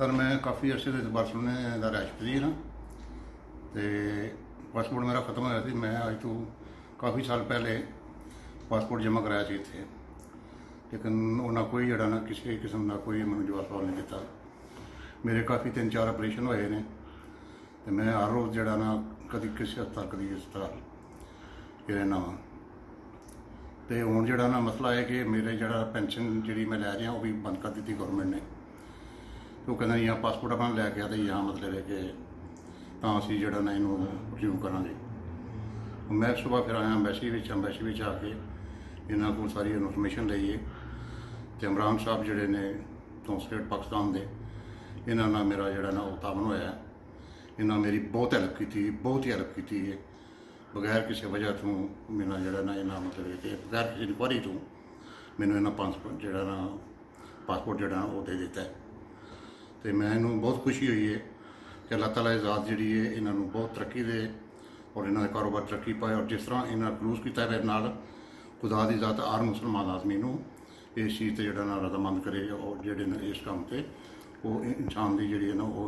Sir मैं काफ़ी अरसे से बार्सिलोना का राजपति हाँ तो पासपोर्ट मेरा खत्म होया थी। मैं अज तो काफ़ी साल पहले पासपोर्ट जमा कराया सी इत्थे, लेकिन उन्हें कोई जड़ा ना किसी किस्म का कोई मैं जवाब सवाल नहीं दिता। मेरे काफ़ी 3-4 ऑपरेशन होए ने तो मैं हर रोज़ जड़ा ना कभी किसी अस्पताल कभी अस्पताल रहना वा। तो हुण जड़ा ना मसला है कि मेरे जड़ा पेंशन जी मैं लै रहा वो भी बंद कर दी गौरमेंट ने। तो कहना यहाँ पासपोर्ट अपना लैके आ तो यहाँ मतलब है कि असी जड़ा ना इनू रिज्यूम करांगे। मैं सुबह फिर आया अंबैसी आके इन्हों को सारी इनफॉर्मेशन लईए तो इमरान साहब जड़े ने तो स्टेट पाकिस्तान के इन्होंने मेरा जड़ा ना वो तामन होया। इन्होंने मेरी बहुत हेल्प की है बगैर किसी वजह तो मेरा जड़ा ना इन्होंने मतलब है कि बगैर किसी इंक्वायरी तो मैंने इन्होंने पासपोर्ट जड़ा ना पासपोर्ट जड़ा वो दे दिता है। तो मैं इन्हूं बहुत खुशी हुई है कि अल्लाह ताला ज़ात जी है इन्हों बहुत तरक्की दे और इन्होंने कारोबार तरक्की पाए। और जिस तरह इन्हें क्रूज किया मेरे नाल खुदा की ज़ात हर मुसलमान आदमी को इस चीज़ से जड़ा ना रजामंद करे और जोड़े ने इस काम से वो इंसान की जी है ना वो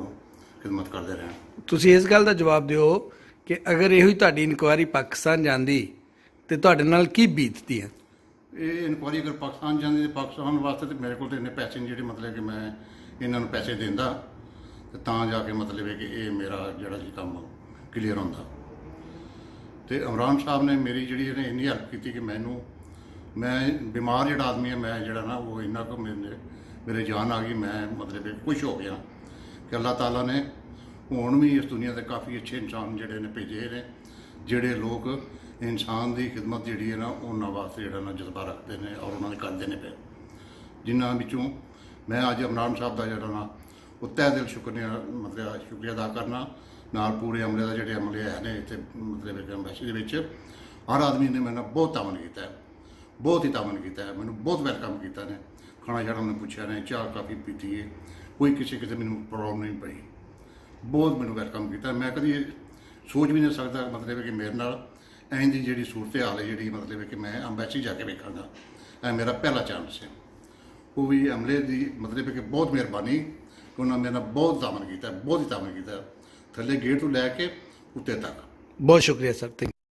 खिदमत करते रहन। तुसीं इस गल का जवाब दिओ कि अगर यो तुहाडी इनक्वायरी पाकिस्तान जाती तो तुहाडे नाल की बीतती है? ये इनक्वायरी अगर पाकिस्तान जाती तो पाकिस्तान वास्ते तो मेरे को इन्ने पैसे नहीं जो मतलब कि मैं इन्होंने पैसे देंदा तो जाके मतलब है कि ये मेरा जड़ा जी काम क्लीयर होंदा। तो इमरान साहब ने मेरी जी ने इन्नी हेल्प की कि मैं बीमार जड़ा आदमी है मैं जड़ा ना वो इन्ना को मेरे जान आ गई। मैं मतलब खुश हो गया कि अल्लाह ताला ने हुण भी इस दुनिया के काफ़ी अच्छे इंसान जड़े ने भेजे ने जोड़े लोग इंसान की खिदमत जी है ना उन्होंने वास्ते जड़ा ना जज्बा रखते हैं और उन्होंने करते हैं पे जिन्होंने बिचों मैं अज इमरान साहब का जड़ा ना वो तह दिल शुक्रिया अदा करना नाल पूरे अमले का जोड़े अमले है ने इतने मतलब अंबैसी के हर आदमी ने मैंने बहुत तामन किया है, बहुत ही तामन किया है। मैंने बहुत वेलकम किया ने खाना शाना उन्हें पूछा ने चाह काफ़ी पीती है कोई किसी मैंने प्रॉब्लम नहीं पई। बहुत मैंने वेलकम किया। मैं कभी सोच भी नहीं सकता मतलब कि मेरे नाल इंज की जी सूरत हाल है जी मतलब कि मैं अंबैसी जाके वेखांगा। यह मेरा पहला चांस है। वो भी अमले की मतलब कि बहुत मेहरबानी उन्होंने मेरे बहुत तामन किया बहुत ही तामन किया थले गेट तो लैके उत्ते तक। बहुत शुक्रिया सर।